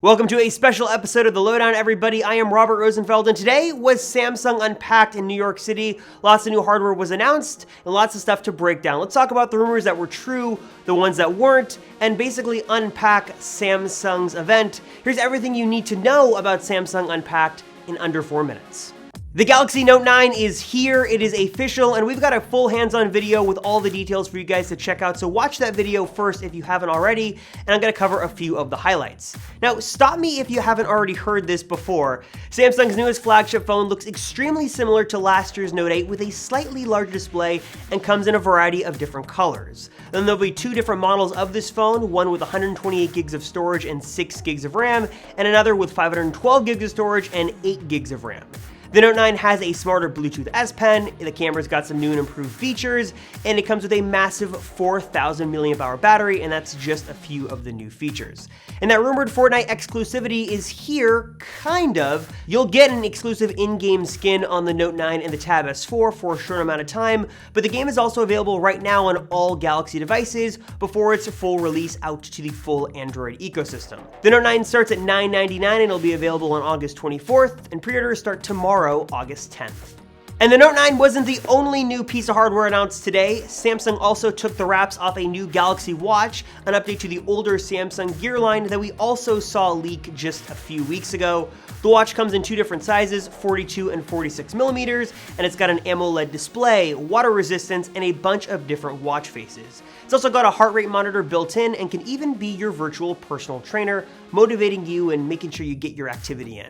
Welcome to a special episode of The Lowdown, everybody. I am Robert Rosenfeld, and today was Samsung Unpacked in New York City. Lots of new hardware was announced, and lots of stuff to break down. Let's talk about the rumors that were true, the ones that weren't, and basically unpack Samsung's event. Here's everything you need to know about Samsung Unpacked in under 4 minutes. The Galaxy Note 9 is here, it is official, and we've got a full hands-on video with all the details for you guys to check out, so watch that video first if you haven't already, and I'm gonna cover a few of the highlights. Now, stop me if you haven't already heard this before. Samsung's newest flagship phone looks extremely similar to last year's Note 8 with a slightly larger display and comes in a variety of different colors. Then there'll be two different models of this phone, one with 128 gigs of storage and 6 gigs of RAM, and another with 512 gigs of storage and 8 gigs of RAM. The Note 9 has a smarter Bluetooth S Pen, the camera's got some new and improved features, and it comes with a massive 4,000 mAh battery, and that's just a few of the new features. And that rumored Fortnite exclusivity is here, kind of. You'll get an exclusive in-game skin on the Note 9 and the Tab S4 for a short amount of time, but the game is also available right now on all Galaxy devices before its full release out to the full Android ecosystem. The Note 9 starts at $999 and it'll be available on August 24th, and pre-orders start tomorrow, August 10th. And the Note 9 wasn't the only new piece of hardware announced today. Samsung also took the wraps off a new Galaxy Watch, an update to the older Samsung Gear line that we also saw leak just a few weeks ago. The watch comes in two different sizes, 42 and 46 millimeters, and it's got an AMOLED display, water resistance, and a bunch of different watch faces. It's also got a heart rate monitor built in and can even be your virtual personal trainer, motivating you and making sure you get your activity in.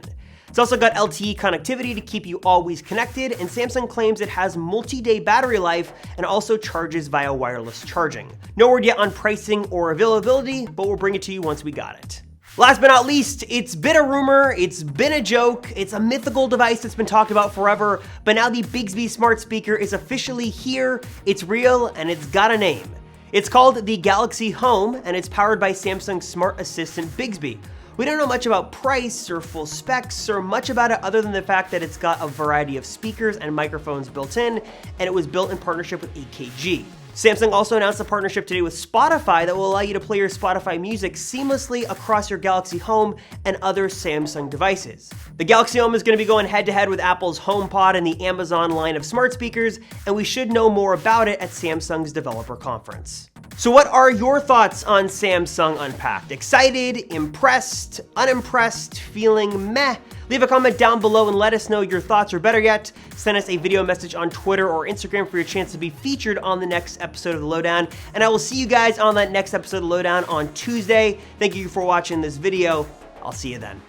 It's also got LTE connectivity to keep you always connected, and Samsung claims it has multi-day battery life and also charges via wireless charging. No word yet on pricing or availability, but we'll bring it to you once we got it. Last but not least, it's been a rumor, it's been a joke, it's a mythical device that's been talked about forever, but now the Bixby smart speaker is officially here, it's real, and it's got a name. It's called the Galaxy Home, and it's powered by Samsung's smart assistant Bixby. We don't know much about price or full specs or much about it other than the fact that it's got a variety of speakers and microphones built in, and it was built in partnership with AKG. Samsung also announced a partnership today with Spotify that will allow you to play your Spotify music seamlessly across your Galaxy Home and other Samsung devices. The Galaxy Home is going to be going head-to-head with Apple's HomePod and the Amazon line of smart speakers, and we should know more about it at Samsung's developer conference. So what are your thoughts on Samsung Unpacked? Excited, impressed, unimpressed, feeling meh? Leave a comment down below and let us know your thoughts, or better yet, send us a video message on Twitter or Instagram for your chance to be featured on the next episode of The Lowdown. And I will see you guys on that next episode of The Lowdown on Tuesday. Thank you for watching this video. I'll see you then.